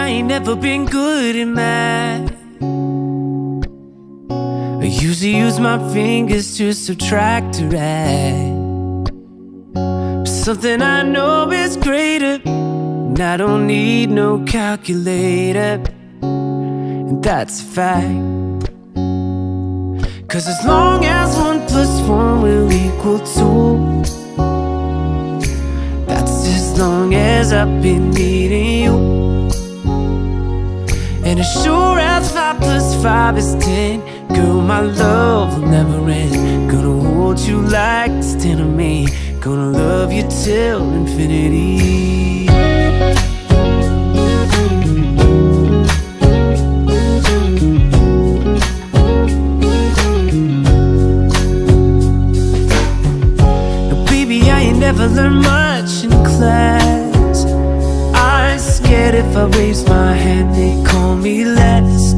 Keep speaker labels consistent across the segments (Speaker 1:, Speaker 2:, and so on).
Speaker 1: I ain't never been good at math. I usually use my fingers to subtract or add. But something I know is greater, and I don't need no calculator, and that's a fact. 'Cause as long as 1 + 1 will equal 2, that's as long as I've been needing you. And as sure as 5 + 5 is 10, girl, my love will never end. Gonna hold you like it's 10 of me. Gonna love you till infinity. Now baby, I ain't never learned much in class. I'm scared if I raise my hand they call me last.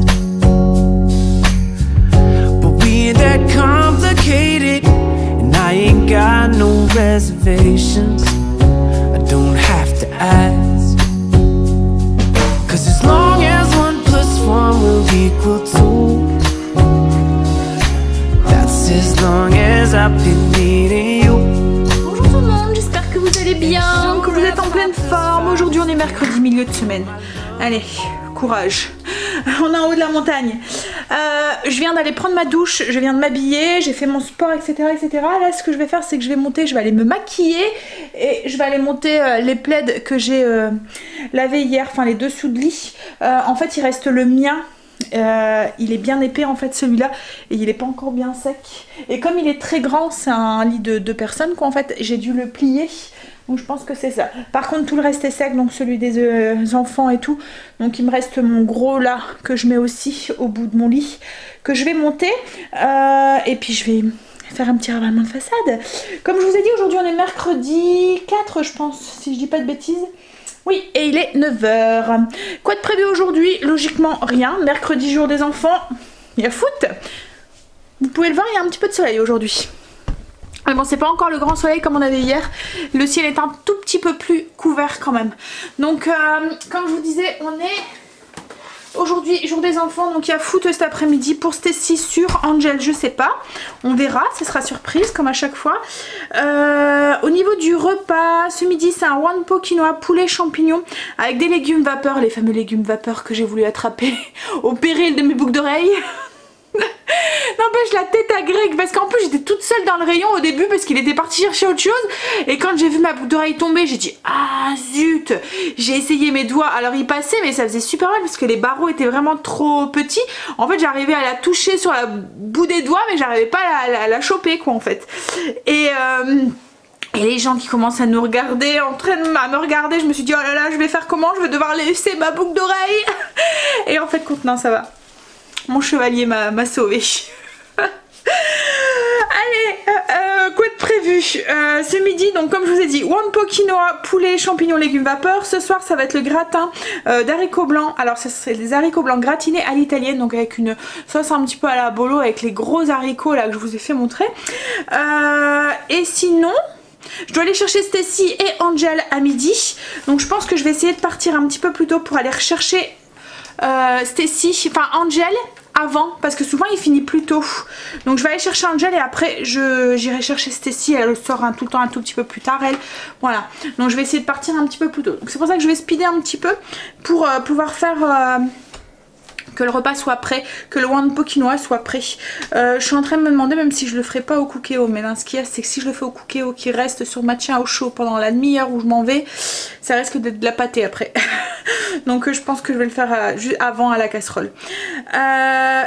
Speaker 1: That complicated, and I ain't got no reservations. I don't have to ask. 'Cause as long as 1 + 1 will equal 2, that's as long as I've been needing you.
Speaker 2: Bonjour tout le monde, j'espère que vous allez bien, que vous êtes en pleine forme. Aujourd'hui on est mercredi, milieu de semaine. Allez, courage. On est en haut de la montagne. Je viens d'aller prendre ma douche, je viens de m'habiller, j'ai fait mon sport, etc., etc. Là, ce que je vais faire, c'est que je vais monter, je vais aller me maquiller et je vais aller monter les plaids que j'ai lavés hier, enfin les dessous de lit. En fait, il reste le mien. Il est bien épais en fait celui-là et il est pas encore bien sec. Et comme il est très grand, c'est un lit de 2 personnes quoi en fait, j'ai dû le plier. Donc je pense que c'est ça. Par contre tout le reste est sec, donc celui des enfants et tout. Donc il me reste mon gros là que je mets aussi au bout de mon lit, que je vais monter. Et puis je vais faire un petit ravalement de façade. Comme je vous ai dit, aujourd'hui on est mercredi 4 je pense, si je dis pas de bêtises. Oui, et il est 9 h. Quoi de prévu aujourd'hui? Logiquement rien. Mercredi, jour des enfants, il y a foot. Vous pouvez le voir, il y a un petit peu de soleil aujourd'hui. Mais bon, c'est pas encore le grand soleil comme on avait hier. Le ciel est un tout petit peu plus couvert quand même. Donc, comme je vous disais, on est aujourd'hui jour des enfants. Donc il y a foot cet après-midi pour Stacy sur Angel, je sais pas. On verra, ce sera surprise comme à chaque fois. Au niveau du repas, ce midi c'est un one pot quinoa poulet champignon avec des légumes vapeur, les fameux légumes vapeur que j'ai voulu attraper au péril de mes boucles d'oreilles. N'empêche la tête à Greg parce qu'en plus j'étais toute seule dans le rayon au début parce qu'il était parti chercher autre chose et quand j'ai vu ma boucle d'oreille tomber j'ai dit ah zut, j'ai essayé mes doigts, alors il passait mais ça faisait super mal parce que les barreaux étaient vraiment trop petits. En fait j'arrivais à la toucher sur la bout des doigts mais j'arrivais pas à la choper quoi en fait. Et les gens qui commencent à nous regarder, à me regarder, je me suis dit oh là là je vais faire comment, je vais devoir laisser ma boucle d'oreille. Et en fait non ça va. Mon chevalier m'a sauvé. Allez, quoi de prévu ce midi, donc comme je vous ai dit, one pot quinoa, poulet, champignons, légumes vapeur. Ce soir, ça va être le gratin d'haricots blancs. Alors, ce serait des haricots blancs gratinés à l'italienne, donc avec une sauce un petit peu à la bolo, avec les gros haricots là que je vous ai fait montrer. Et sinon... je dois aller chercher Stacy et Angel à midi. Donc, je pense que je vais essayer de partir un petit peu plus tôt pour aller rechercher... Stacy, enfin Angel avant parce que souvent il finit plus tôt, donc je vais aller chercher Angel et après j'irai chercher Stacy, elle sort tout le temps un tout petit peu plus tard elle, voilà, donc je vais essayer de partir un petit peu plus tôt, donc c'est pour ça que je vais speeder un petit peu pour pouvoir faire que le repas soit prêt, que le one pot quinoa soit prêt. Je suis en train de me demander même si je le ferai pas au cookéo, mais là ce qu'il y a c'est que si je le fais au cookéo qui reste sur ma tien au chaud pendant la demi-heure où je m'en vais, ça risque d'être de la pâtée après. Donc je pense que je vais le faire juste avant à la casserole.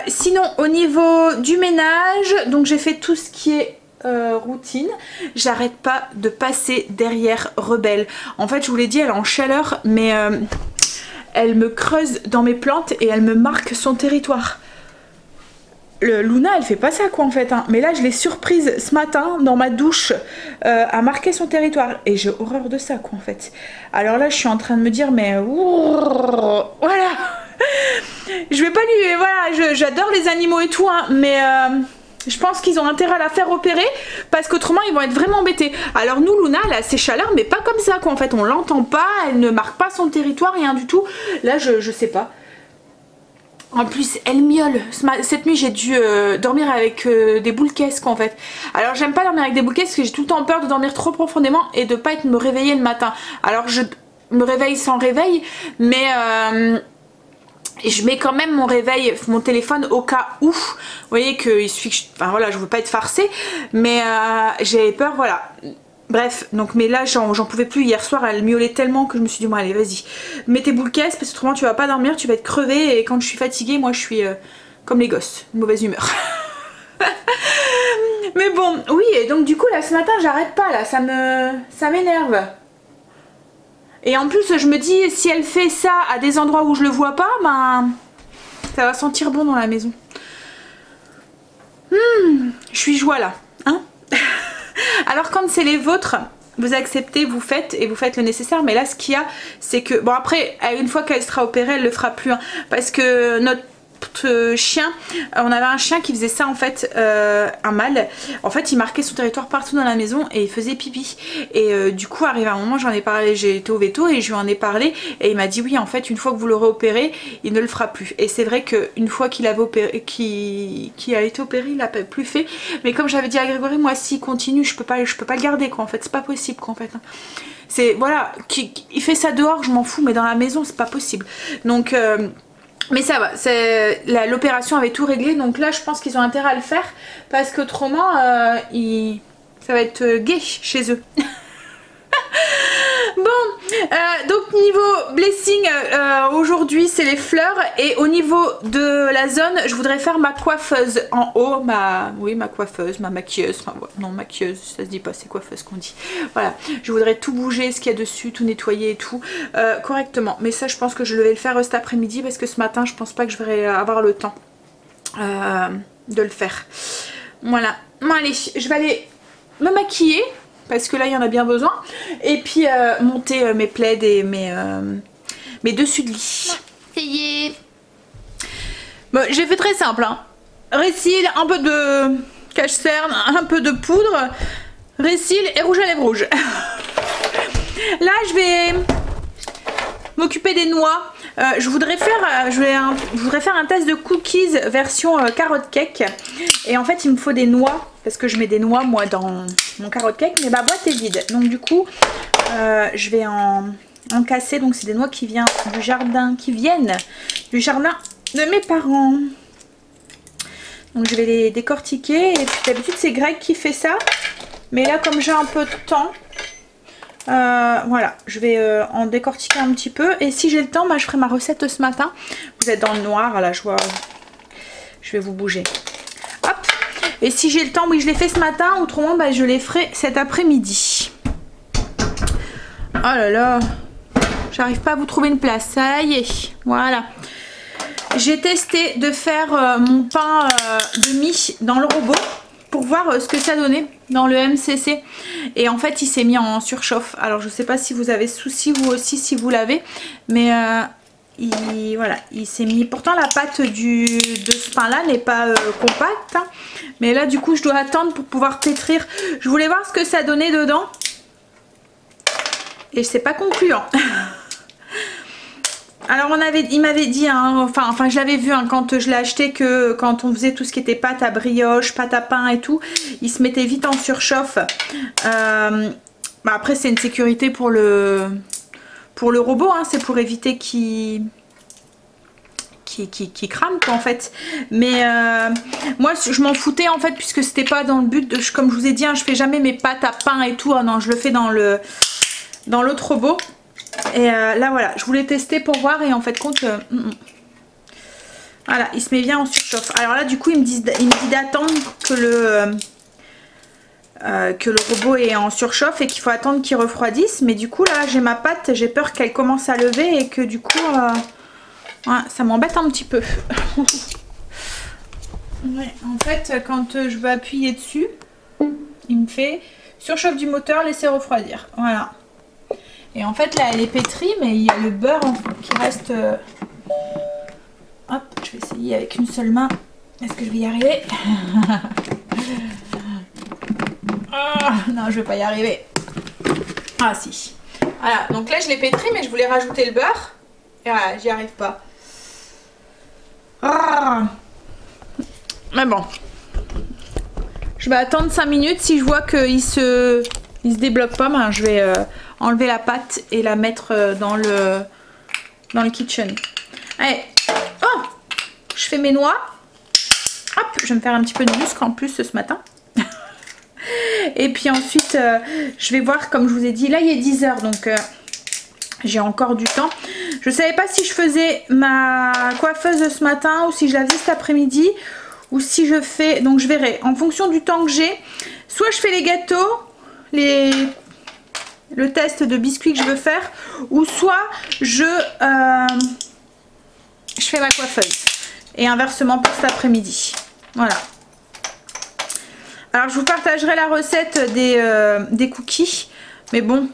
Speaker 2: Sinon au niveau du ménage, donc j'ai fait tout ce qui est routine. J'arrête pas de passer derrière Rebelle. En fait je vous l'ai dit, elle est en chaleur mais... elle me creuse dans mes plantes et elle me marque son territoire. Luna elle fait pas ça quoi en fait hein. Mais là je l'ai surprise ce matin dans ma douche à marquer son territoire et j'ai horreur de ça quoi en fait. Alors là je suis en train de me dire mais voilà. Je vais pas lui... voilà, j'adore les animaux et tout hein, mais Je pense qu'ils ont intérêt à la faire opérer parce qu'autrement ils vont être vraiment embêtés. Alors nous, Luna, elle a ses chaleurs mais pas comme ça quoi. En fait on l'entend pas, elle ne marque pas son territoire, rien du tout. Là je sais pas. En plus elle miaule. Cette nuit j'ai dû dormir avec des boules caisses quoi en fait. Alors j'aime pas dormir avec des boules caisses parce que j'ai tout le temps peur de dormir trop profondément et de pas me réveiller le matin. Alors je me réveille sans réveil mais... Et je mets quand même mon réveil, mon téléphone au cas où. Vous voyez qu'il suffit que enfin voilà, je veux pas être farcée. Mais j'avais peur, voilà. Bref, donc mais là j'en pouvais plus. Hier soir elle miaulait tellement que je me suis dit bon allez vas-y. Mets tes boules caisses parce que autrement tu vas pas dormir, tu vas être crevée. Et quand je suis fatiguée, moi je suis comme les gosses, de mauvaise humeur. Mais bon, oui, et donc du coup là ce matin j'arrête pas là, ça m'énerve. Et en plus je me dis si elle fait ça à des endroits où je le vois pas, ben ça va sentir bon dans la maison. Je suis joie là, hein. Alors quand c'est les vôtres, vous acceptez, vous faites et vous faites le nécessaire. Mais là ce qu'il y a c'est que, bon après une fois qu'elle sera opérée elle le fera plus hein, parce que notre chien, on avait un chien qui faisait ça en fait, un mâle, en fait il marquait son territoire partout dans la maison et il faisait pipi et du coup arrivé à un moment j'en ai parlé, j'ai été au veto et je lui en ai parlé et il m'a dit oui en fait une fois que vous l'aurez opéré il ne le fera plus. Et c'est vrai qu'une fois qu'il avait opéré, qui a été opéré il l'a plus fait, mais comme j'avais dit à Grégory, moi s'il continue je peux pas le garder quoi en fait, c'est pas possible quoi en fait hein. C'est voilà, il fait ça dehors je m'en fous mais dans la maison c'est pas possible. Donc mais ça va, l'opération avait tout réglé, donc là je pense qu'ils ont intérêt à le faire parce qu'autrement ça va être gay chez eux. Bon, donc niveau blessing, aujourd'hui c'est les fleurs et au niveau de la zone, je voudrais faire ma coiffeuse en haut, ma coiffeuse, ma maquilleuse, enfin non maquilleuse, ça se dit pas, c'est coiffeuse qu'on dit. Voilà, je voudrais tout bouger, ce qu'il y a dessus, tout nettoyer et tout correctement. Mais ça je pense que je vais le faire cet après-midi parce que ce matin je pense pas que je vais avoir le temps de le faire. Voilà, bon allez, je vais aller me maquiller. Parce que là il y en a bien besoin. Et puis monter mes plaids et mes dessus de lit. Ça y est. Bon, j'ai fait très simple hein. Récil, un peu de cache-cerne, un peu de poudre, récil et rouge à lèvres rouge. Là je vais m'occuper des noix. Je voudrais faire un test de cookies version carotte cake. Et en fait il me faut des noix. Parce que je mets des noix moi dans mon carotte cake. Mais ma boîte est vide. Donc du coup je vais en casser. Donc c'est des noix qui viennent du jardin de mes parents. Donc je vais les décortiquer. Et puis d'habitude c'est Greg qui fait ça. Mais là comme j'ai un peu de temps, voilà, je vais en décortiquer un petit peu. Et si j'ai le temps, bah, je ferai ma recette ce matin. Vous êtes dans le noir, là je vois. Je vais vous bouger. Hop. Et si j'ai le temps, oui je l'ai fait ce matin. Autrement bah, je les ferai cet après-midi. Oh là là, j'arrive pas à vous trouver une place. Ça y est, voilà. J'ai testé de faire mon pain de mie dans le robot pour voir ce que ça donnait dans le MCC. Et en fait il s'est mis en surchauffe. Alors je sais pas si vous avez souci vous aussi si vous l'avez, mais voilà, il s'est mis. Pourtant la pâte de ce pain là n'est pas compacte hein. Mais là du coup je dois attendre pour pouvoir pétrir. Je voulais voir ce que ça donnait dedans et c'est pas concluant. Alors il m'avait dit, hein, enfin je l'avais vu hein, quand je l'ai acheté, que quand on faisait tout ce qui était pâte à brioche, pâte à pain et tout, il se mettait vite en surchauffe. Bah après c'est une sécurité pour le robot, hein, c'est pour éviter qu'il crame quoi en fait. Mais moi je m'en foutais en fait puisque c'était pas dans le but de, comme je vous ai dit hein, je fais jamais mes pâtes à pain et tout, hein, non je le fais dans l'autre robot. Et là voilà, je voulais tester pour voir et en fait compte voilà, il se met bien en surchauffe. Alors là du coup il me dit d'attendre que le robot est en surchauffe et qu'il faut attendre qu'il refroidisse. Mais du coup là j'ai ma pâte, j'ai peur qu'elle commence à lever et que du coup ouais, ça m'embête un petit peu. Ouais, en fait quand je veux appuyer dessus il me fait surchauffe du moteur, laisser refroidir. Voilà. Et en fait là elle est pétrie mais il y a le beurre qui reste. Hop, je vais essayer avec une seule main. Est-ce que je vais y arriver? Non, je vais pas y arriver. Ah si. Voilà, donc là je l'ai pétri, mais je voulais rajouter le beurre. Et voilà, j'y arrive pas. Mais bon. Je vais attendre 5 minutes. Si je vois qu'il se débloque pas, ben, je vais enlever la pâte et la mettre dans le kitchen. Allez. Oh, je fais mes noix. Hop, je vais me faire un petit peu de muscle en plus ce matin. Et puis ensuite, je vais voir, comme je vous ai dit, là il est 10 h, donc j'ai encore du temps. Je savais pas si je faisais ma coiffeuse ce matin ou si je la faisais cet après-midi ou si je fais, donc je verrai en fonction du temps que j'ai. Soit je fais les gâteaux, le test de biscuits que je veux faire, ou soit je fais ma coiffeuse. Et inversement pour cet après-midi. Voilà. Alors je vous partagerai la recette des cookies. Mais bon,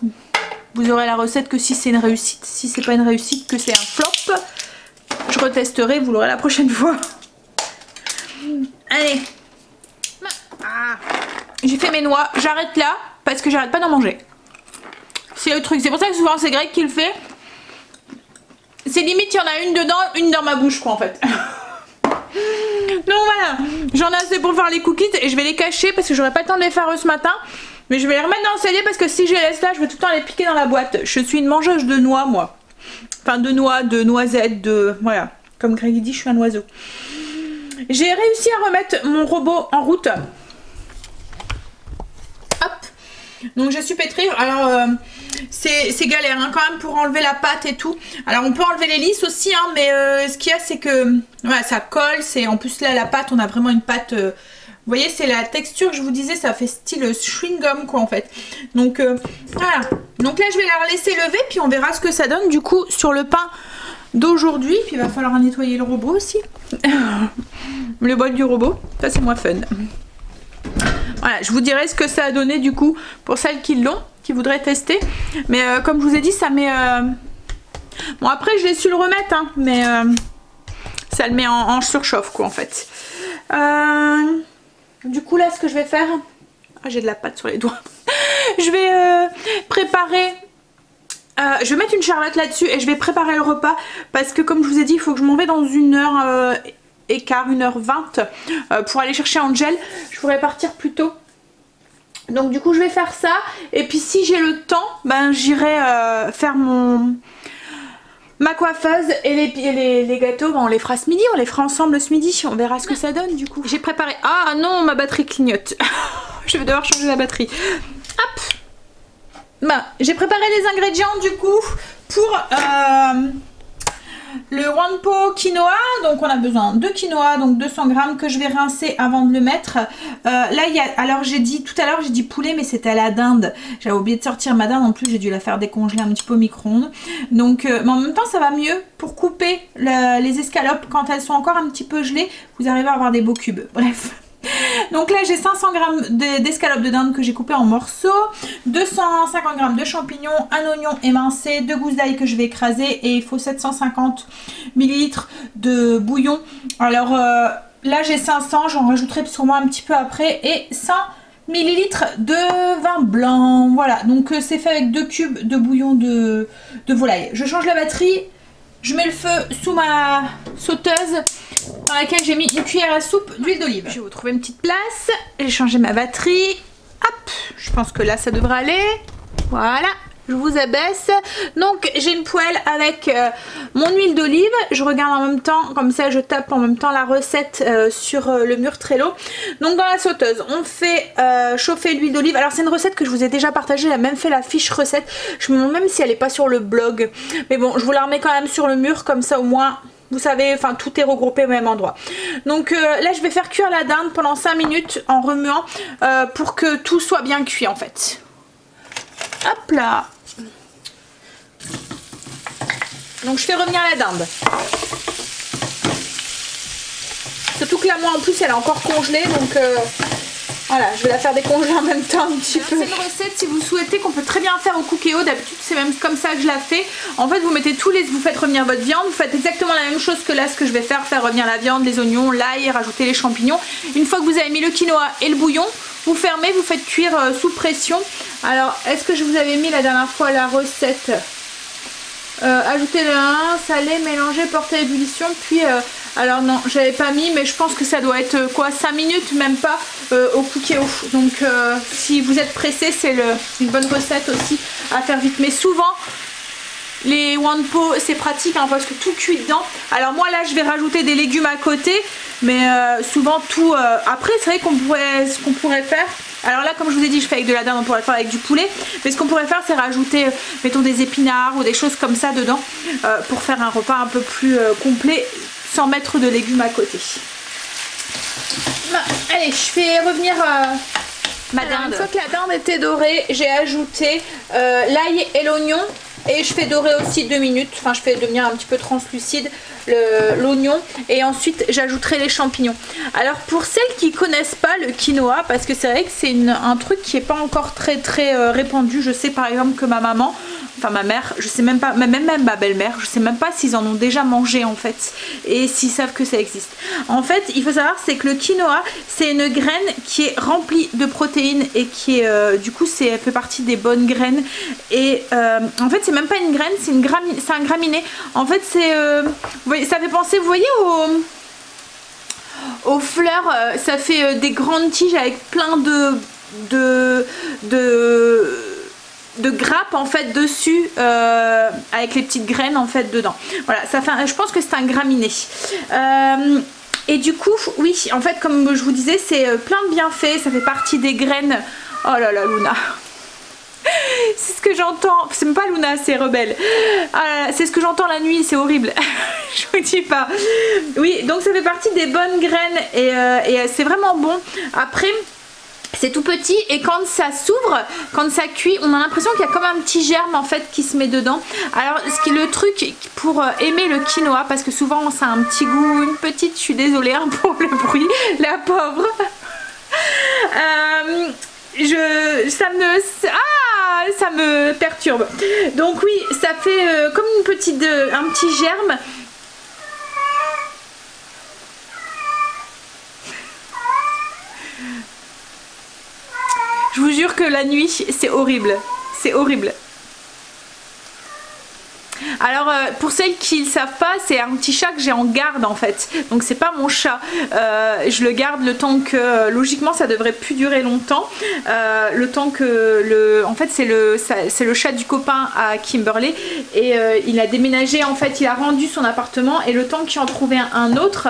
Speaker 2: vous aurez la recette que si c'est une réussite. Si c'est pas une réussite, que c'est un flop, je retesterai, vous l'aurez la prochaine fois. Allez. J'ai fait mes noix, j'arrête là parce que j'arrête pas d'en manger. C'est le truc, c'est pour ça que souvent c'est Greg qui le fait. C'est limite il y en a une dedans, une dans ma bouche quoi en fait. Donc voilà, j'en ai assez pour faire les cookies et je vais les cacher parce que j'aurai pas le temps de les faire ce matin. Mais je vais les remettre dans le cellier parce que si je les laisse là, je vais tout le temps les piquer dans la boîte. Je suis une mangeuse de noix moi. Enfin de noix, de noisettes, de... Voilà, comme Greg dit, je suis un oiseau. J'ai réussi à remettre mon robot en route. Hop. Donc j'ai su pétrir. Alors c'est galère hein, quand même pour enlever la pâte et tout. Alors on peut enlever les lisses aussi hein, mais ce qu'il y a c'est que voilà, ça colle. En plus là la pâte, on a vraiment une pâte... vous voyez, c'est la texture que je vous disais, ça fait style chewing gum quoi en fait. Donc voilà. Donc là je vais la laisser lever puis on verra ce que ça donne du coup sur le pain d'aujourd'hui. Puis il va falloir nettoyer le robot aussi. Le bol du robot, ça c'est moins fun. Voilà, je vous dirai ce que ça a donné du coup pour celles qui l'ont, qui voudraient tester. Mais comme je vous ai dit, ça met... Bon après je l'ai su le remettre, hein, mais ça le met en surchauffe quoi en fait. Du coup là ce que je vais faire... Ah, j'ai de la pâte sur les doigts. Je vais préparer... je vais mettre une charlotte là-dessus et je vais préparer le repas parce que comme je vous ai dit, il faut que je m'en vais dans 1h15, 1h20 pour aller chercher Angel. Je pourrais partir plus tôt. Donc du coup je vais faire ça et puis si j'ai le temps, ben j'irai faire ma coiffeuse et les gâteaux, ben, on les fera ce midi, on les fera ensemble ce midi, on verra ce que ça donne du coup. J'ai préparé... Ah non, ma batterie clignote. Je vais devoir changer la batterie. Hop. Ben, j'ai préparé les ingrédients du coup pour le Wanpo quinoa. Donc on a besoin de quinoa, donc 200 g que je vais rincer avant de le mettre. Là il y a, alors j'ai dit tout à l'heure, j'ai dit poulet mais c'était à la dinde. J'avais oublié de sortir ma dinde, en plus j'ai dû la faire décongeler un petit peu au micro-ondes. Donc mais en même temps ça va mieux pour couper les escalopes quand elles sont encore un petit peu gelées. Vous arrivez à avoir des beaux cubes. Bref. Donc là j'ai 500 g d'escalope de dinde que j'ai coupé en morceaux, 250 g de champignons, un oignon émincé, 2 gousses d'ail que je vais écraser et il faut 750 ml de bouillon. Alors là j'ai 500, j'en rajouterai sûrement un petit peu après, et 100 ml de vin blanc. Voilà, donc c'est fait avec 2 cubes de bouillon de volaille. Je change la batterie. Je mets le feu sous ma sauteuse dans laquelle j'ai mis une cuillère à soupe d'huile d'olive. Je vais vous trouver une petite place. J'ai changé ma batterie. Hop, je pense que là ça devrait aller. Voilà, je vous abaisse. Donc j'ai une poêle avec mon huile d'olive. Je regarde en même temps, comme ça je tape en même temps la recette sur le mur Trello. Donc dans la sauteuse, on fait chauffer l'huile d'olive. Alors c'est une recette que je vous ai déjà partagée, j'ai même fait la fiche recette. Je me demande même si elle n'est pas sur le blog. Mais bon, je vous la remets quand même sur le mur, comme ça au moins... Vous savez, enfin tout est regroupé au même endroit. Donc là je vais faire cuire la dinde pendant 5 minutes en remuant pour que tout soit bien cuit en fait. Hop là. Donc je fais revenir la dinde. Surtout que là moi en plus elle est encore congelée, donc Voilà, je vais la faire décongeler en même temps un petit peu. C'est une recette si vous souhaitez qu'on peut très bien faire au Cookéo. D'habitude c'est même comme ça que je la fais. En fait vous mettez vous faites revenir votre viande, vous faites exactement la même chose que là ce que je vais faire revenir la viande, les oignons, l'ail, rajouter les champignons. Une fois que vous avez mis le quinoa et le bouillon, vous fermez, vous faites cuire sous pression. Alors est-ce que je vous avais mis la dernière fois la recette? Ajouter le vin, salé, mélanger, porter à ébullition, puis alors non j'avais pas mis, mais je pense que ça doit être quoi 5 minutes, même pas au Cookéo. Donc si vous êtes pressé, c'est une bonne recette aussi à faire vite. Mais souvent les wanpo c'est pratique hein, parce que tout cuit dedans. Alors moi là je vais rajouter des légumes à côté, mais souvent tout après c'est vrai ce qu'on pourrait faire. Alors là comme je vous ai dit je fais avec de la dinde, on pourrait le faire avec du poulet, mais ce qu'on pourrait faire c'est rajouter mettons des épinards ou des choses comme ça dedans pour faire un repas un peu plus complet sans mettre de légumes à côté. Allez, je fais revenir ma dinde. Une fois que la dinde était dorée, j'ai ajouté l'ail et l'oignon. Et je fais dorer aussi 2 minutes, enfin je fais devenir un petit peu translucide l'oignon, et ensuite j'ajouterai les champignons. Alors pour celles qui connaissent pas le quinoa, parce que c'est vrai que c'est un truc qui est pas encore très répandu, je sais par exemple que ma maman, enfin ma mère, je sais même pas, même ma belle-mère, je sais même pas s'ils en ont déjà mangé en fait, et s'ils savent que ça existe. En fait il faut savoir c'est que le quinoa c'est une graine qui est remplie de protéines et qui est du coup elle fait partie des bonnes graines, et en fait c'est même pas une graine, c'est un graminé. En fait c'est ça fait penser, vous voyez aux fleurs, ça fait des grandes tiges avec plein de grappes en fait dessus, avec les petites graines en fait dedans. Voilà, ça fait je pense que c'est un graminé. Et du coup oui en fait comme je vous disais c'est plein de bienfaits, ça fait partie des graines. Oh là là Luna, c'est ce que j'entends, c'est même pas Luna, c'est Rebelle. C'est ce que j'entends la nuit, c'est horrible. Je vous dis pas. Oui, donc ça fait partie des bonnes graines et c'est vraiment bon. Après c'est tout petit et quand ça s'ouvre, quand ça cuit, on a l'impression qu'il y a comme un petit germe en fait qui se met dedans. Alors le truc pour aimer le quinoa, parce que souvent ça a un petit goût, une petite, je suis désolée hein, pour le bruit, la pauvre. Ça me perturbe. Donc oui, ça fait comme un petit germe. Je vous jure que la nuit, c'est horrible. C'est horrible. Alors pour celles qui ne le savent pas, c'est un petit chat que j'ai en garde en fait, donc c'est pas mon chat, je le garde le temps que, logiquement ça devrait plus durer longtemps, le temps que en fait c'est le chat du copain à Kimberley, et il a déménagé en fait, il a rendu son appartement, et le temps qu'il en trouvait un autre,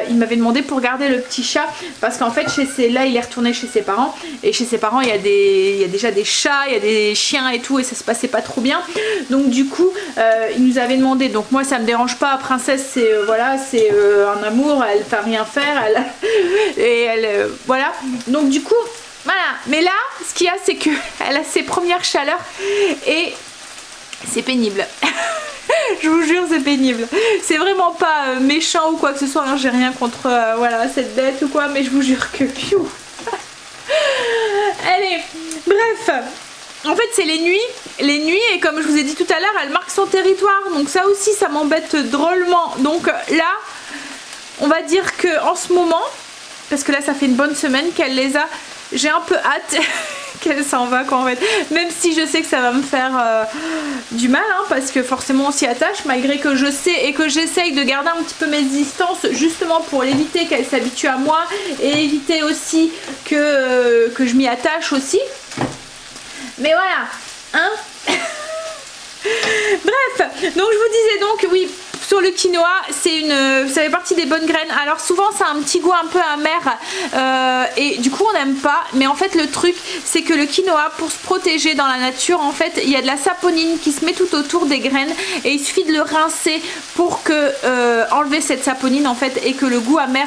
Speaker 2: il m'avait demandé pour garder le petit chat, parce qu'en fait là il est retourné chez ses parents, et chez ses parents il y a déjà des chats, il y a des chiens et tout, et ça se passait pas trop bien, donc du coup il nous avait demandé, donc moi ça me dérange pas, Princesse c'est voilà, c'est un amour, elle fait rien faire, voilà, donc du coup voilà, mais là ce qu'il y a c'est que elle a ses premières chaleurs et c'est pénible. Je vous jure c'est pénible, c'est vraiment pas méchant ou quoi que ce soit, hein. J'ai rien contre voilà cette bête ou quoi, mais je vous jure que allez, bref. En fait c'est les nuits, et comme je vous ai dit tout à l'heure, elle marque son territoire, donc ça aussi ça m'embête drôlement. Donc là, on va dire que en ce moment, parce que là ça fait une bonne semaine qu'elle les a, j'ai un peu hâte qu'elle s'en va quoi en fait. Même si je sais que ça va me faire du mal, hein, parce que forcément on s'y attache, malgré que je sais et que j'essaye de garder un petit peu mes distances, justement pour éviter qu'elle s'habitue à moi, et éviter aussi que je m'y attache aussi. Mais voilà, hein. Bref, donc je vous disais donc, oui, sur le quinoa, ça fait partie des bonnes graines. Alors souvent ça a un petit goût un peu amer, et du coup on n'aime pas. Mais en fait le truc c'est que le quinoa, pour se protéger dans la nature, en fait il y a de la saponine qui se met tout autour des graines, et il suffit de le rincer pour enlever cette saponine en fait, et que le goût amer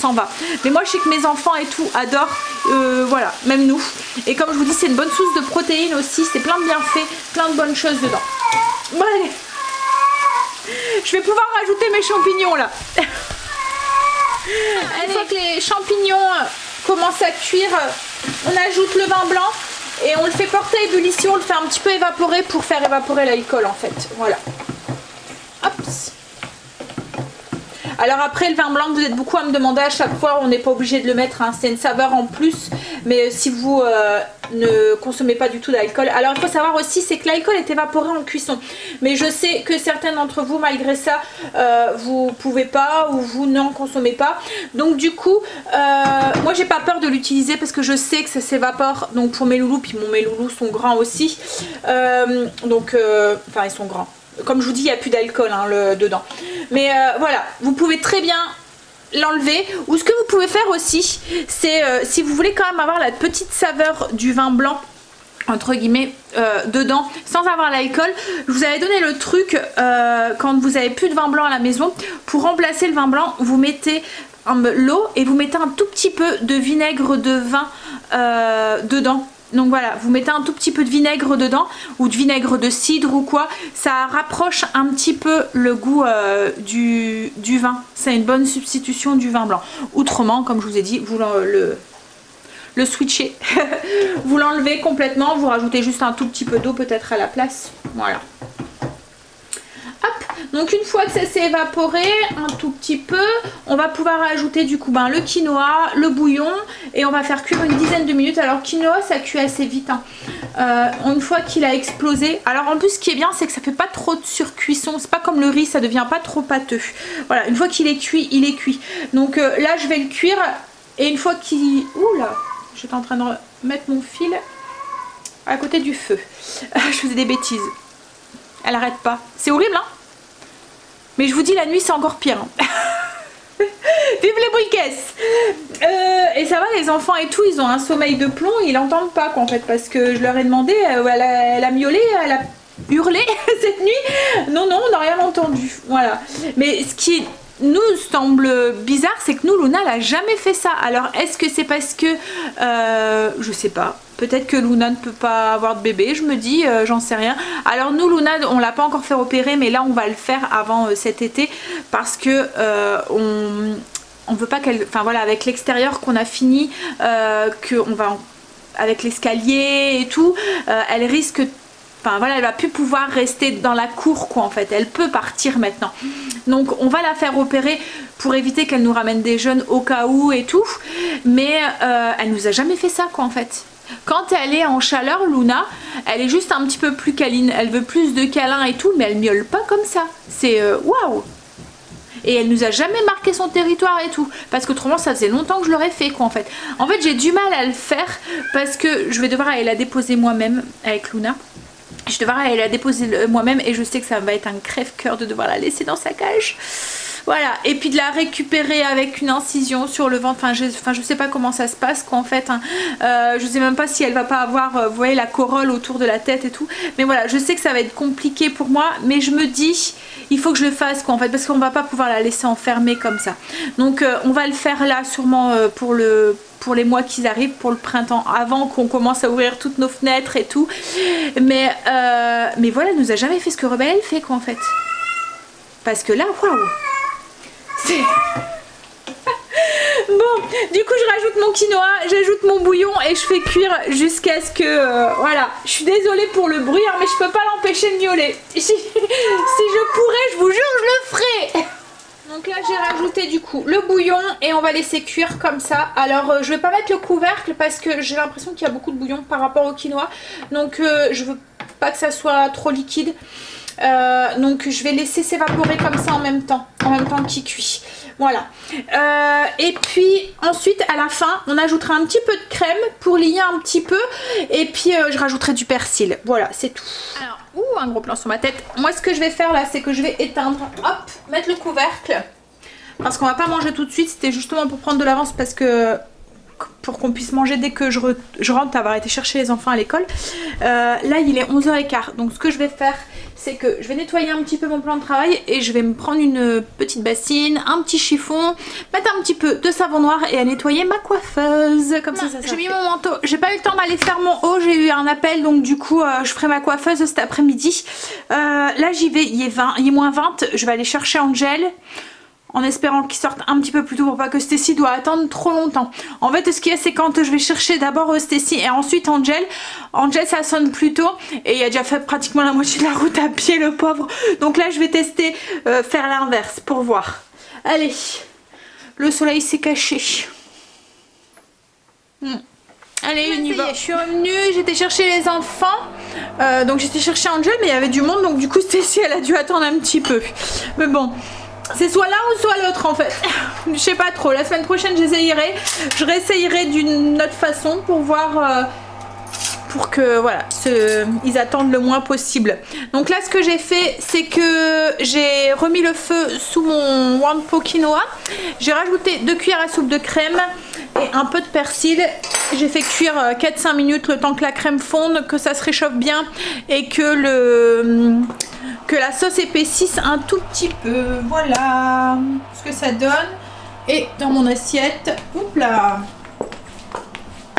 Speaker 2: s'en va. Mais moi je sais que mes enfants et tout adorent, voilà, même nous. Et comme je vous dis, c'est une bonne source de protéines aussi, c'est plein de bienfaits, plein de bonnes choses dedans. Bon allez, je vais pouvoir rajouter mes champignons là. Une fois que les champignons commence à cuire, on ajoute le vin blanc et on le fait porter à ébullition, on le fait un petit peu évaporer pour faire évaporer l'alcool en fait. Voilà. Hop. Alors après le vin blanc, vous êtes beaucoup à me demander à chaque fois, on n'est pas obligé de le mettre, hein, c'est une saveur en plus, mais si vous ne consommez pas du tout d'alcool. Alors il faut savoir aussi, c'est que l'alcool est évaporé en cuisson, mais je sais que certains d'entre vous, malgré ça, vous pouvez pas ou vous n'en consommez pas. Donc du coup, moi j'ai pas peur de l'utiliser parce que je sais que ça s'évapore, donc pour mes loulous, puis mes loulous sont grands aussi, enfin ils sont grands. Comme je vous dis, il n'y a plus d'alcool hein, dedans. Mais voilà, vous pouvez très bien l'enlever. Ou ce que vous pouvez faire aussi, c'est si vous voulez quand même avoir la petite saveur du vin blanc, entre guillemets, dedans, sans avoir l'alcool, je vous avais donné le truc, quand vous avez plus de vin blanc à la maison, pour remplacer le vin blanc, vous mettez l'eau et vous mettez un tout petit peu de vinaigre de vin dedans. Donc voilà, vous mettez un tout petit peu de vinaigre dedans ou de vinaigre de cidre ou quoi, ça rapproche un petit peu le goût du vin. C'est une bonne substitution du vin blanc. Autrement, comme je vous ai dit, vous le switchez, vous l'enlevez complètement, vous rajoutez juste un tout petit peu d'eau peut-être à la place. Voilà. Hop, donc une fois que ça s'est évaporé un tout petit peu, on va pouvoir ajouter du coup le quinoa, le bouillon et on va faire cuire une dizaine de minutes. Alors quinoa ça cuit assez vite hein. Une fois qu'il a explosé, alors en plus ce qui est bien c'est que ça fait pas trop de surcuisson, c'est pas comme le riz, ça devient pas trop pâteux. Voilà, une fois qu'il est cuit, il est cuit. Donc là je vais le cuire et une fois qu'il... Ouh là, j'étais en train de mettre mon fil à côté du feu. Je faisais des bêtises. Elle arrête pas. C'est horrible hein. Mais je vous dis la nuit c'est encore pire hein. Vive les briquesses. Et ça va les enfants et tout, ils ont un sommeil de plomb, ils n'entendent pas quoi en fait. Parce que je leur ai demandé, elle a miaulé, elle a hurlé cette nuit. Non on n'a rien entendu. Voilà. Mais ce qui nous semble bizarre c'est que nous Luna elle a jamais fait ça. Alors est-ce que c'est parce que je sais pas, peut-être que Luna ne peut pas avoir de bébé, je me dis, j'en sais rien. Alors nous Luna on l'a pas encore fait opérer, mais là on va le faire avant cet été parce que on veut pas qu'elle, enfin voilà, avec l'extérieur qu'on a fini, qu'on va avec l'escalier et tout, elle risque, enfin voilà, elle va plus pouvoir rester dans la cour quoi en fait, elle peut partir maintenant. Donc on va la faire opérer pour éviter qu'elle nous ramène des jeunes au cas où et tout, mais elle nous a jamais fait ça quoi en fait. Quand elle est en chaleur, Luna, elle est juste un petit peu plus câline, elle veut plus de câlins et tout, mais elle miaule pas comme ça. C'est waouh. Et elle nous a jamais marqué son territoire et tout, parce qu'autrement ça faisait longtemps que je l'aurais fait quoi en fait. En fait j'ai du mal à le faire parce que je vais devoir aller la déposer moi-même avec Luna. Je vais devoir aller la déposer moi-même et je sais que ça va être un crève-cœur de devoir la laisser dans sa cage. Voilà, et puis de la récupérer avec une incision sur le ventre, enfin je sais pas comment ça se passe quoi en fait hein. Je sais même pas si elle va pas avoir, vous voyez la corolle autour de la tête et tout, mais voilà, je sais que ça va être compliqué pour moi, mais je me dis il faut que je le fasse quoi en fait, parce qu'on va pas pouvoir la laisser enfermée comme ça. Donc on va le faire là sûrement pour les mois qui arrivent, pour le printemps, avant qu'on commence à ouvrir toutes nos fenêtres et tout, mais voilà, elle nous a jamais fait ce que Rebelle elle fait quoi en fait, parce que là waouh. Bon, du coup je rajoute mon quinoa, j'ajoute mon bouillon et je fais cuire jusqu'à ce que voilà, je suis désolée pour le bruit hein, mais je peux pas l'empêcher de miauler. Si je pourrais, je vous jure je le ferais. Donc là j'ai rajouté du coup le bouillon et on va laisser cuire comme ça. Alors je vais pas mettre le couvercle parce que j'ai l'impression qu'il y a beaucoup de bouillon par rapport au quinoa, donc je veux pas que ça soit trop liquide. Donc je vais laisser s'évaporer comme ça en même temps qu'il cuit. Voilà. Et puis ensuite à la fin on ajoutera un petit peu de crème pour lier un petit peu. Et puis je rajouterai du persil. Voilà, c'est tout. Alors, un gros plan sur ma tête. Moi ce que je vais faire là c'est que je vais éteindre. Hop, mettre le couvercle. Parce qu'on va pas manger tout de suite. C'était justement pour prendre de l'avance parce que... pour qu'on puisse manger dès que je rentre, avoir été chercher les enfants à l'école. Là il est 11h15, donc ce que je vais faire c'est que je vais nettoyer un petit peu mon plan de travail et je vais me prendre une petite bassine, un petit chiffon, mettre un petit peu de savon noir et à nettoyer ma coiffeuse, comme ça j'ai mis mon manteau, j'ai pas eu le temps d'aller faire mon haut, j'ai eu un appel, donc du coup je ferai ma coiffeuse cet après-midi. Là j'y vais, il est moins 20, je vais aller chercher Angel. en espérant qu'il sorte un petit peu plus tôt pour pas que Stacy doit attendre trop longtemps. En fait ce qu'il y a c'est quand je vais chercher d'abord Stacy et ensuite Angel ça sonne plus tôt et il a déjà fait pratiquement la moitié de la route à pied le pauvre. Donc là je vais tester faire l'inverse pour voir. Allez, le soleil s'est caché. Allez, on y va. Je suis revenue, j'étais chercher les enfants. Donc j'étais chercher Angel, mais il y avait du monde. Donc du coup, Stacy, elle a dû attendre un petit peu. Mais bon, c'est soit l'un ou soit l'autre en fait. Je sais pas trop. La semaine prochaine, j'essayerai. Je réessayerai d'une autre façon pour voir... pour que voilà, ils attendent le moins possible. Donc là ce que j'ai fait c'est que j'ai remis le feu sous mon Wanpo quinoa. J'ai rajouté 2 cuillères à soupe de crème et un peu de persil. J'ai fait cuire 4-5 minutes le temps que la crème fonde, que ça se réchauffe bien et que la sauce épaississe un tout petit peu. Voilà ce que ça donne. Et dans mon assiette, oups là,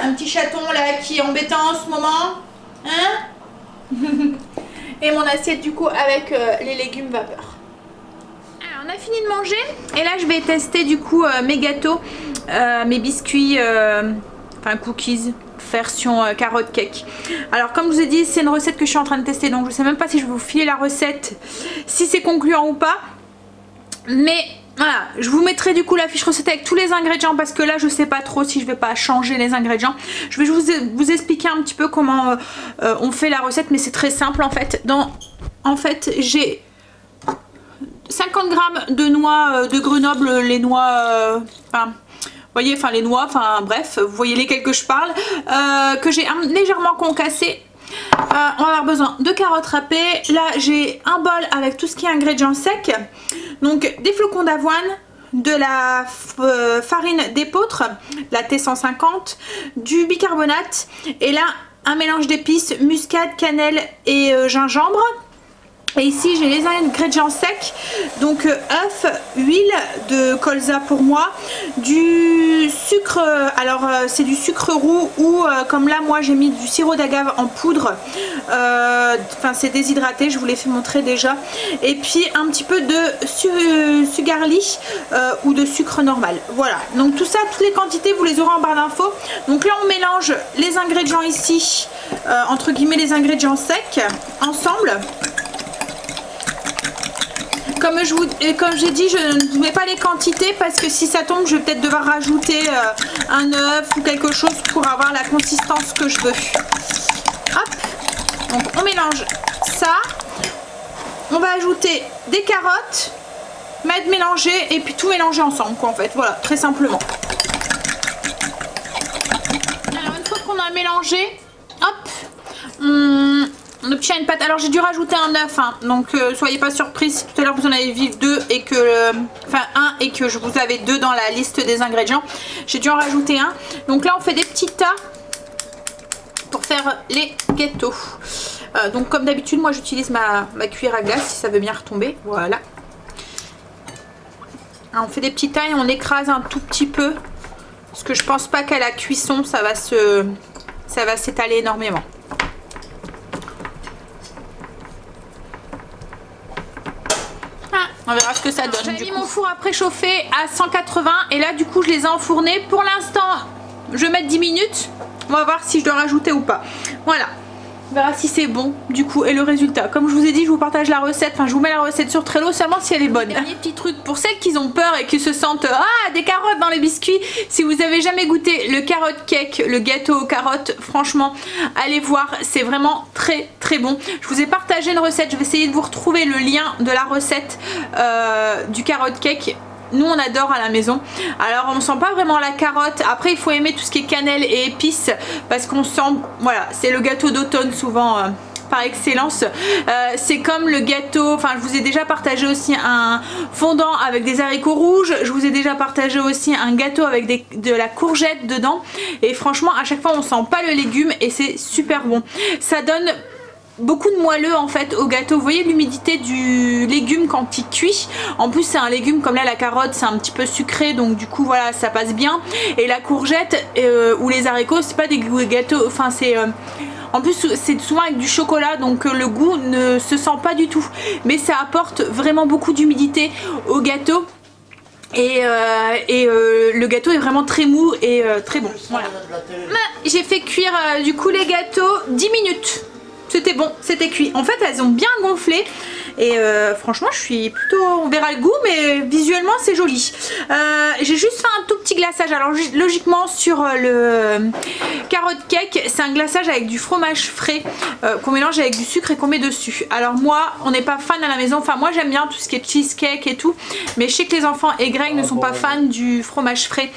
Speaker 2: un petit chaton là qui est embêtant en ce moment, hein. Et mon assiette du coup avec les légumes vapeur. Alors on a fini de manger et là je vais tester du coup mes gâteaux, mes biscuits, enfin cookies version carotte cake. Alors comme je vous ai dit c'est une recette que je suis en train de tester, donc je sais même pas si je vais vous filer la recette, si c'est concluant ou pas, mais voilà, je vous mettrai du coup la fiche recette avec tous les ingrédients parce que là je sais pas trop si je vais pas changer les ingrédients. Je vais vous expliquer un petit peu comment on fait la recette, mais c'est très simple en fait. En fait j'ai 50 grammes de noix de Grenoble, les noix, vous voyez, enfin les noix, enfin bref, vous voyez lesquelles que je parle, que j'ai légèrement concassé. On va avoir besoin de carottes râpées. Là j'ai un bol avec tout ce qui est ingrédients secs, donc des flocons d'avoine, de la farine d'épeautre, la T150, du bicarbonate et là un mélange d'épices, muscade, cannelle et gingembre. Et ici j'ai les ingrédients secs, donc œufs, huile de colza pour moi, du sucre, alors c'est du sucre roux ou comme là moi j'ai mis du sirop d'agave en poudre, enfin c'est déshydraté, je vous l'ai fait montrer déjà, et puis un petit peu de sugarly ou de sucre normal. Voilà, donc tout ça, toutes les quantités vous les aurez en barre d'infos. Donc là on mélange les ingrédients ici, entre guillemets les ingrédients secs, ensemble. Comme j'ai dit, je ne mets pas les quantités parce que si ça tombe, je vais peut-être devoir rajouter un œuf ou quelque chose pour avoir la consistance que je veux. Hop, donc on mélange ça. On va ajouter des carottes, mettre mélanger et puis tout mélanger ensemble quoi en fait. Voilà, très simplement. Alors une fois qu'on a mélangé, hop, on obtient une pâte. Alors j'ai dû rajouter un œuf, hein, donc soyez pas surpris si tout à l'heure vous en avez vu deux et que enfin un et que je vous avais deux dans la liste des ingrédients. J'ai dû en rajouter un. Donc là on fait des petits tas pour faire les gâteaux. Donc comme d'habitude moi j'utilise ma cuillère à glace si ça veut bien retomber. Voilà. Alors, on fait des petits tas et on écrase un tout petit peu parce que je pense pas qu'à la cuisson ça va s'étaler énormément. On verra ce que ça donne. J'ai mis mon four à préchauffer à 180 et là du coup je les ai enfournés. Pour l'instant je vais mettre 10 minutes. On va voir si je dois rajouter ou pas. Voilà. On verra si c'est bon du coup et le résultat. Comme je vous ai dit, je vous partage la recette. Enfin je vous mets la recette sur Trello seulement si elle est bonne. Dernier petit truc pour celles qui ont peur et qui se sentent des carottes dans les biscuits. Si vous avez jamais goûté le carotte cake, le gâteau aux carottes, franchement allez voir, c'est vraiment très très bon. Je vous ai partagé une recette, je vais essayer de vous retrouver le lien de la recette du carotte cake. Nous on adore à la maison. Alors on sent pas vraiment la carotte. Après il faut aimer tout ce qui est cannelle et épices parce qu'on sent, voilà, c'est le gâteau d'automne souvent par excellence. C'est comme le gâteau, enfin je vous ai déjà partagé aussi un fondant avec des haricots rouges. Je vous ai déjà partagé aussi un gâteau avec de la courgette dedans. Et franchement à chaque fois on sent pas le légume et c'est super bon. Ça donne beaucoup de moelleux en fait au gâteau. Vous voyez l'humidité du légume quand il cuit. En plus c'est un légume comme là la carotte c'est un petit peu sucré donc du coup voilà ça passe bien. Et la courgette ou les haricots c'est pas des gâteaux, enfin c'est en plus c'est souvent avec du chocolat donc le goût ne se sent pas du tout. Mais ça apporte vraiment beaucoup d'humidité au gâteau. Et le gâteau est vraiment très mou et très bon. Voilà. J'ai fait cuire du coup les gâteaux 10 minutes. C'était bon, c'était cuit. En fait, elles ont bien gonflé. Et franchement, je suis plutôt... On verra le goût, mais visuellement, c'est joli. J'ai juste fait un tout petit glaçage. Alors, logiquement, sur le carotte cake, c'est un glaçage avec du fromage frais qu'on mélange avec du sucre et qu'on met dessus. Alors moi, on n'est pas fan à la maison. Enfin, moi, j'aime bien tout ce qui est cheesecake et tout. Mais je sais que les enfants et Greg ne sont pas fans du fromage frais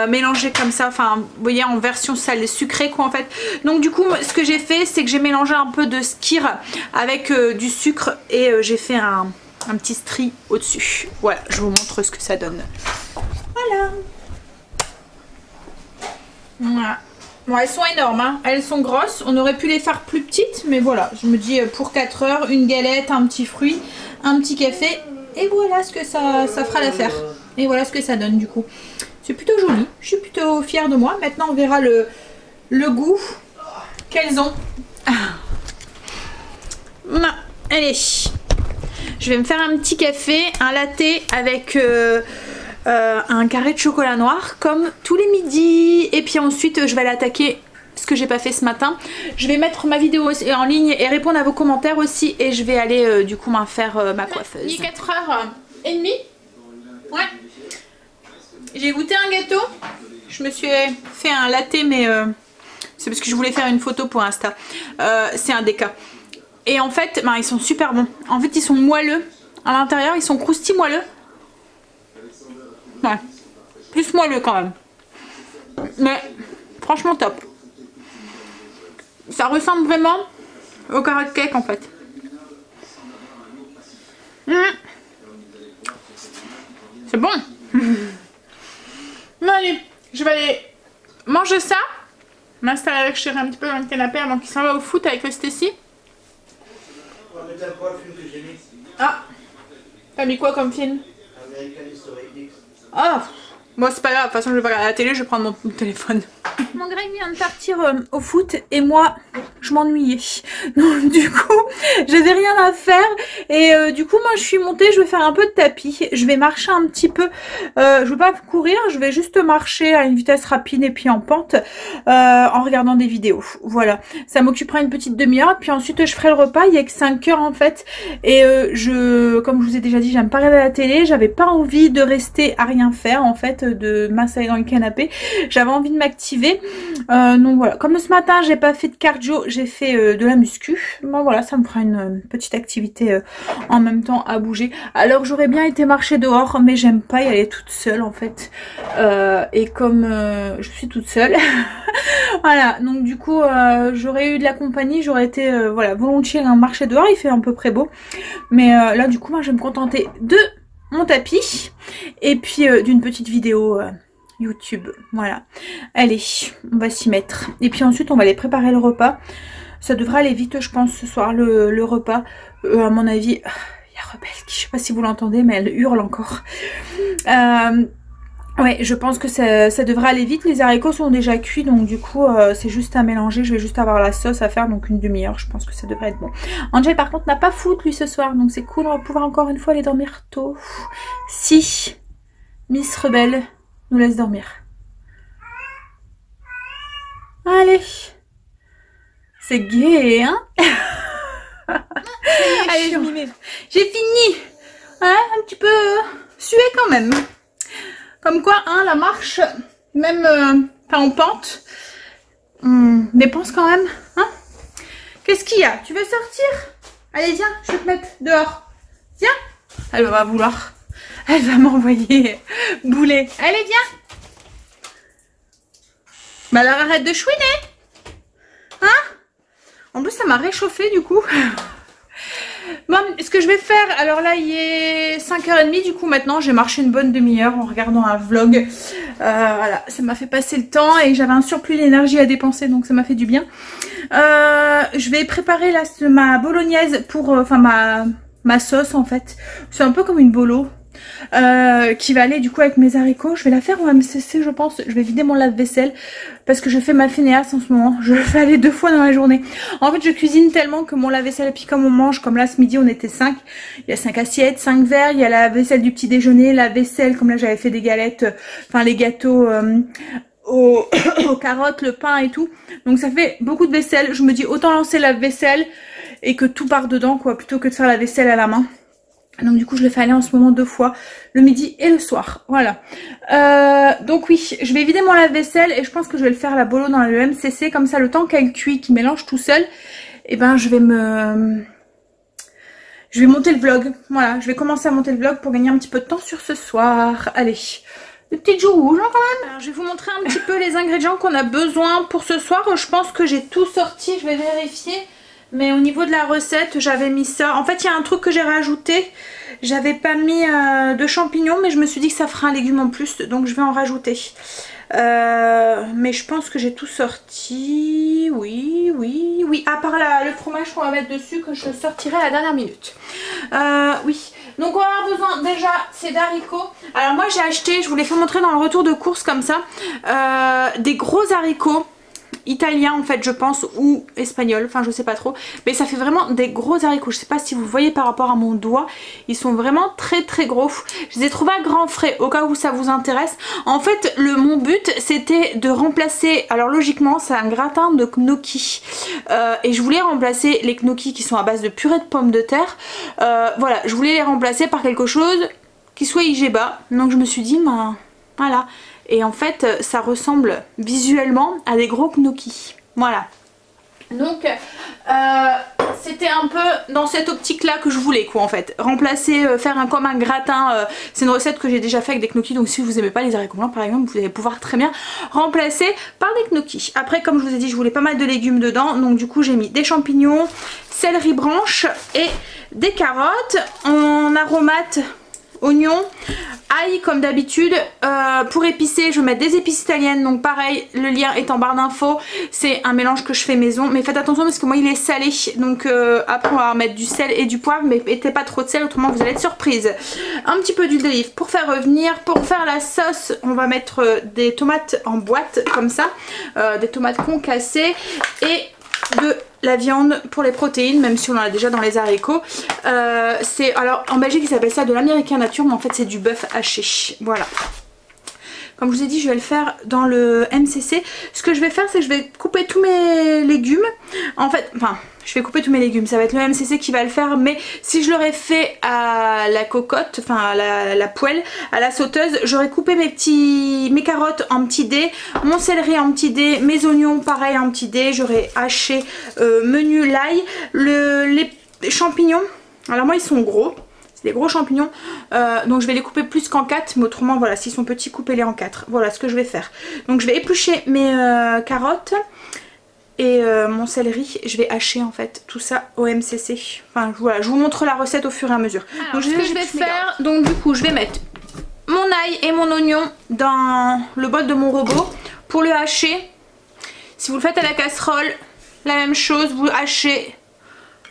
Speaker 2: mélangé comme ça. Enfin, vous voyez, en version salée sucrée, quoi, en fait. Donc, du coup, ce que j'ai fait, c'est que j'ai mélangé un peu de skyr avec du sucre et j'ai fait un petit stri au-dessus. Voilà, je vous montre ce que ça donne. Voilà. Bon, elles sont énormes, hein. Elles sont grosses. On aurait pu les faire plus petites, mais voilà. Je me dis pour 4 heures, une galette, un petit fruit, un petit café. Et voilà ce que ça fera l'affaire. Et voilà ce que ça donne du coup. C'est plutôt joli. Je suis plutôt fière de moi. Maintenant, on verra le goût qu'elles ont. Allez. Je vais me faire un petit café, un latte avec un carré de chocolat noir comme tous les midis. Et puis ensuite je vais aller attaquer ce que j'ai pas fait ce matin. Je vais mettre ma vidéo en ligne et répondre à vos commentaires aussi. Et je vais aller du coup m'en faire ma coiffeuse. Il est 4h30. Ouais. J'ai goûté un gâteau. Je me suis fait un latte mais c'est parce que je voulais faire une photo pour Insta. C'est un déca. Et en fait, ben, ils sont super bons. En fait, ils sont moelleux. À l'intérieur, ils sont croustilles moelleux. Ouais. Plus moelleux quand même. Mais franchement top. Ça ressemble vraiment au carotte cake en fait. C'est bon. Bon allez, je vais aller manger ça. M'installer avec Chéri un petit peu dans le canapé avant qu'il s'en va au foot avec le Stacy. Ah, t'as mis quoi comme film? Ah, bon c'est pas grave, de toute façon je vais pas regarder la télé, je vais prendre mon téléphone. Mon Greg vient de partir au foot et moi je m'ennuyais. Donc du coup j'avais rien à faire et du coup moi je suis montée, je vais faire un peu de tapis. Je vais marcher un petit peu, je vais pas courir, je vais juste marcher à une vitesse rapide et puis en pente en regardant des vidéos. Voilà, ça m'occupera une petite demi-heure puis ensuite je ferai le repas, il y a que 5 heures en fait. Et comme je vous ai déjà dit, j'aime pas regarder la télé, j'avais pas envie de rester à rien faire en fait, de m'installer dans le canapé. J'avais envie de m'activer. Donc voilà, comme ce matin j'ai pas fait de cardio, j'ai fait de la muscu. Bon voilà, ça me fera une petite activité en même temps à bouger. Alors j'aurais bien été marcher dehors, mais j'aime pas y aller toute seule en fait. Et comme je suis toute seule, voilà, donc du coup j'aurais eu de la compagnie, j'aurais été voilà, volontiers marcher dehors, il fait à peu près beau. Mais là du coup moi je vais me contenter de mon tapis et puis d'une petite vidéo YouTube. Voilà, allez, on va s'y mettre et puis ensuite on va aller préparer le repas. Ça devrait aller vite je pense ce soir le repas. À mon avis, il y a Rebelle qui, je sais pas si vous l'entendez, mais elle hurle encore. Ouais, je pense que ça devrait aller vite. Les haricots sont déjà cuits, donc du coup c'est juste à mélanger. Je vais juste avoir la sauce à faire, donc une demi-heure. Je pense que ça devrait être bon. Angel par contre n'a pas foot lui ce soir, donc c'est cool. On va pouvoir encore une fois aller dormir tôt. Si Miss Rebelle nous laisse dormir. Allez, c'est gai, hein. Allez, je m'y mets. J'ai fini. Hein, un petit peu sué quand même. Comme quoi, hein, la marche, même pas en pente, on dépense quand même. Hein. Qu'est-ce qu'il y a? Tu veux sortir? Allez, viens, je vais te mettre dehors. Viens. Elle va vouloir. Elle va m'envoyer bouler. Allez, viens. Bah alors arrête de chouiner. Hein? En plus, ça m'a réchauffé du coup. Bon, ce que je vais faire, alors là il est 5h30 du coup maintenant, j'ai marché une bonne demi-heure en regardant un vlog. Voilà, ça m'a fait passer le temps et j'avais un surplus d'énergie à dépenser donc ça m'a fait du bien. Je vais préparer là ma bolognaise pour, enfin ma sauce en fait. C'est un peu comme une bolo. qui va aller du coup avec mes haricots. Je vais la faire au MCC je pense. Je vais vider mon lave-vaisselle parce que je fais ma fainéasse en ce moment. Je le fais aller 2 fois dans la journée. En fait je cuisine tellement que mon lave-vaisselle, et puis comme on mange, comme là ce midi on était 5. Il y a 5 assiettes, 5 verres, il y a la vaisselle du petit déjeuner, la vaisselle comme là j'avais fait des galettes, enfin les gâteaux aux carottes, le pain et tout. Donc ça fait beaucoup de vaisselle. Je me dis autant lancer la vaisselle et que tout part dedans quoi, plutôt que de faire la vaisselle à la main. Donc du coup je le fais aller en ce moment 2 fois, le midi et le soir, voilà. Donc oui, je vais vider mon lave-vaisselle et je pense que je vais le faire la bolo dans le MCC, comme ça le temps qu'elle cuit, qu'il mélange tout seul, et ben je vais monter le vlog, voilà, je vais commencer à monter le vlog pour gagner un petit peu de temps sur ce soir. Allez, des petites joues rouges hein, quand même. Alors, je vais vous montrer un petit peu les ingrédients qu'on a besoin pour ce soir. Je pense que j'ai tout sorti, je vais vérifier. Mais au niveau de la recette, j'avais mis ça. En fait, il y a un truc que j'ai rajouté. J'avais pas mis de champignons, mais je me suis dit que ça fera un légume en plus. Donc, je vais en rajouter. Mais je pense que j'ai tout sorti. Oui. À part le fromage qu'on va mettre dessus, que je sortirai à la dernière minute. Oui. Donc, on va avoir besoin déjà, c'est d'haricots. Alors, moi, j'ai acheté, je vous l'ai fait montrer dans le retour de course comme ça, des gros haricots. Italien en fait je pense, ou espagnol, enfin je sais pas trop, mais ça fait vraiment des gros haricots. Je sais pas si vous voyez par rapport à mon doigt, ils sont vraiment très gros. Je les ai trouvés à grands frais au cas où ça vous intéresse. En fait mon but c'était de remplacer, alors logiquement c'est un gratin de gnocchi et je voulais remplacer les gnocchis qui sont à base de purée de pommes de terre, voilà, je voulais les remplacer par quelque chose qui soit IGBA, donc je me suis dit ben voilà. Et en fait ça ressemble visuellement à des gros gnocchis. Voilà. Donc c'était un peu dans cette optique là que je voulais quoi en fait. Remplacer, faire comme un gratin. C'est une recette que j'ai déjà fait avec des gnocchis. Donc si vous aimez pas les haricots blancs par exemple, vous allez pouvoir très bien remplacer par des gnocchis. Après comme je vous ai dit je voulais pas mal de légumes dedans. Donc du coup j'ai mis des champignons, céleri branche et des carottes. En aromate, oignons, ail comme d'habitude. Pour épicer je vais mettre des épices italiennes, donc pareil le lien est en barre d'infos. C'est un mélange que je fais maison, mais faites attention parce que moi il est salé, donc après on va mettre du sel et du poivre, mais mettez pas trop de sel autrement vous allez être surprise. Un petit peu d'huile d'olive pour faire revenir. Pour faire la sauce on va mettre des tomates en boîte comme ça, des tomates concassées et de la viande pour les protéines, même si on en a déjà dans les haricots. Alors en Belgique ils s'appellent ça de l'américain nature, mais en fait c'est du bœuf haché. Voilà. Comme je vous ai dit je vais le faire dans le MCC. Ce que je vais faire c'est que je vais couper tous mes légumes. En fait, enfin je vais couper tous mes légumes, ça va être le MCC qui va le faire, mais si je l'aurais fait à la cocotte, enfin à la poêle, à la sauteuse, j'aurais coupé mes carottes en petits dés, mon céleri en petits dés, mes oignons pareil en petits dés, j'aurais haché menu l'ail, les champignons, alors moi ils sont gros, c'est des gros champignons, donc je vais les couper plus qu'en 4, mais autrement voilà, s'ils sont petits coupez-les en 4, voilà ce que je vais faire. Donc je vais éplucher mes carottes. Et mon céleri, je vais hacher en fait tout ça au MCC. Enfin voilà, je vous montre la recette au fur et à mesure. Alors, donc ce que je vais faire, donc du coup je vais mettre mon ail et mon oignon dans le bol de mon robot pour le hacher. Si vous le faites à la casserole, la même chose, vous hachez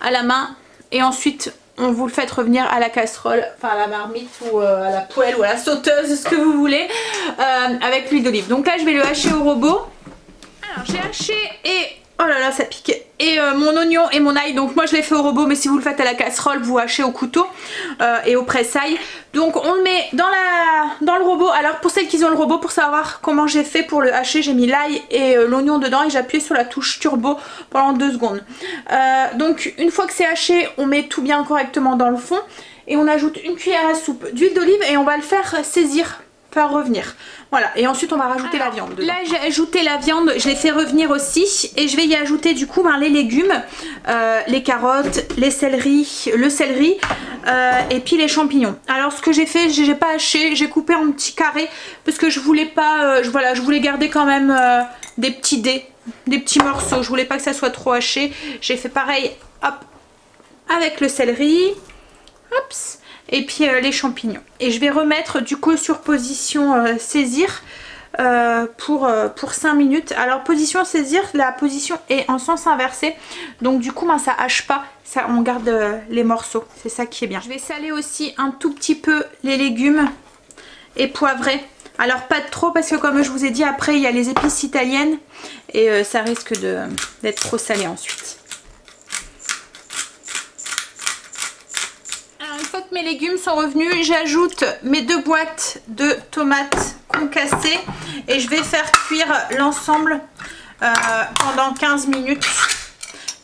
Speaker 2: à la main et ensuite on vous le fait revenir à la casserole, enfin à la marmite ou à la poêle ou à la sauteuse, ce que vous voulez, avec l'huile d'olive. Donc là je vais le hacher au robot. Alors j'ai haché et oh là là ça pique, et mon oignon et mon ail, donc moi je l'ai fait au robot, mais si vous le faites à la casserole vous hachez au couteau et au presse-ail. Donc on le met dans le robot. Alors pour celles qui ont le robot, pour savoir comment j'ai fait pour le hacher, j'ai mis l'ail et l'oignon dedans et j'ai appuyé sur la touche turbo pendant 2 secondes. Donc une fois que c'est haché, on met tout bien correctement dans le fond et on ajoute une cuillère à soupe d'huile d'olive et on va le faire saisir, faire revenir. Voilà, et ensuite on va rajouter la viande dedans. Là j'ai ajouté la viande, je l'ai fait revenir aussi et je vais y ajouter du coup les légumes, les carottes, le céleri et puis les champignons. Alors ce que j'ai fait, j'ai pas haché, j'ai coupé en petits carrés parce que je voulais pas, voilà, je voulais garder quand même des petits dés, des petits morceaux, je voulais pas que ça soit trop haché. J'ai fait pareil, hop, avec le céleri, hop, et puis les champignons. Et je vais remettre du coup sur position saisir pour 5 minutes. Alors position saisir, la position est en sens inversé, donc du coup ben, ça hache pas, ça, on garde les morceaux, c'est ça qui est bien. Je vais saler aussi un tout petit peu les légumes et poivrer. Alors pas trop parce que comme je vous ai dit, après il y a les épices italiennes et ça risque d'être trop salé ensuite. Alors une fois que mes légumes sont revenus, j'ajoute mes 2 boîtes de tomates concassées et je vais faire cuire l'ensemble pendant 15 minutes.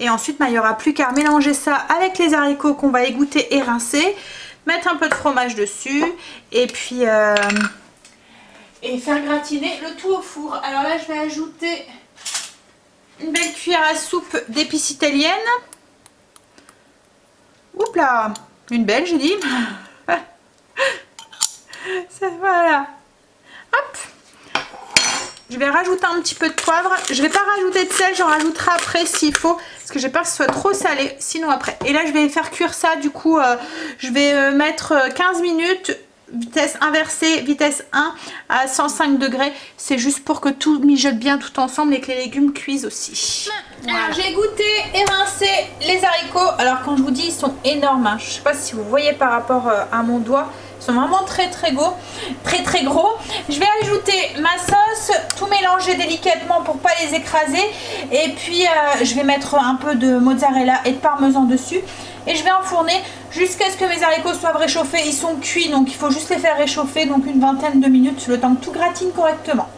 Speaker 2: Et ensuite il n'y aura plus qu'à mélanger ça avec les haricots qu'on va égoutter et rincer, mettre un peu de fromage dessus et puis... et faire gratiner le tout au four. Alors là je vais ajouter une belle cuillère à soupe d'épices italiennes. Oups là, une belle j'ai dit. Ça, voilà. Hop. Je vais rajouter un petit peu de poivre. Je vais pas rajouter de sel, j'en rajouterai après s'il faut. Parce que j'ai peur que ce soit trop salé, sinon après. Et là je vais faire cuire ça du coup. Je vais mettre 15 minutes. Vitesse inversée, vitesse 1 à 105 degrés. C'est juste pour que tout mijote bien tout ensemble et que les légumes cuisent aussi. Voilà. Alors j'ai goûté et rincé les haricots. Alors quand je vous dis ils sont énormes, hein. Je sais pas si vous voyez par rapport à mon doigt. Ils sont vraiment très gros. Je vais ajouter ma sauce, tout mélanger délicatement pour pas les écraser. Et puis je vais mettre un peu de mozzarella et de parmesan dessus. Et je vais enfourner jusqu'à ce que mes haricots soient réchauffés. Ils sont cuits, donc il faut juste les faire réchauffer, donc une vingtaine de minutes, le temps que tout gratine correctement.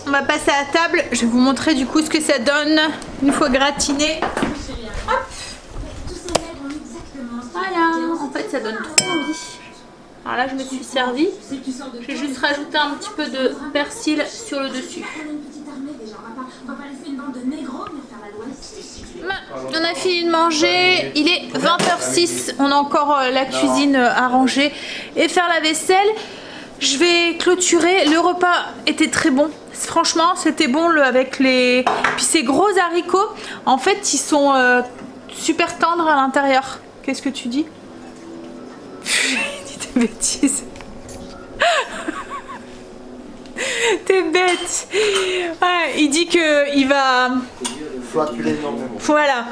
Speaker 2: On va passer à la table. Je vais vous montrer du coup ce que ça donne une fois gratiné. Hop. Voilà, en fait ça donne trop envie. Alors là je me suis servie. J'ai juste rajouté un petit peu de persil sur le dessus. On a fini de manger, il est 20h06, on a encore la cuisine à ranger et faire la vaisselle. Je vais clôturer, le repas était très bon, franchement c'était bon avec les... Puis ces gros haricots, en fait ils sont super tendres à l'intérieur. Qu'est-ce que tu dis? Dis des bêtises. T'es bête. Ouais, il dit que il va... Voilà.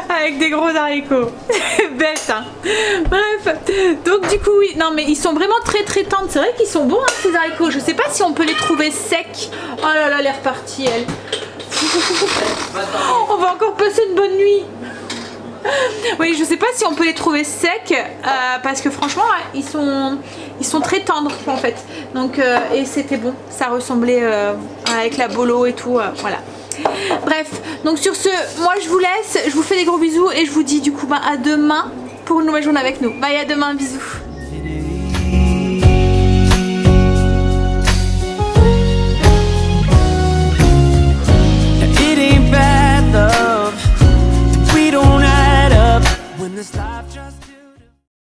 Speaker 2: Avec des gros haricots. Bête hein. Bref. Donc du coup oui. Non mais ils sont vraiment très tendres. C'est vrai qu'ils sont bons hein, ces haricots. Je sais pas si on peut les trouver secs. Oh là là, elle est repartie elle. On va encore passer une bonne nuit. Oui, je sais pas si on peut les trouver secs parce que franchement ils sont très tendres en fait. Donc et c'était bon, ça ressemblait avec la bolo et tout, voilà. Bref, donc sur ce, moi je vous laisse, je vous fais des gros bisous et je vous dis du coup à demain pour une nouvelle journée avec nous. Bye, à demain, bisous.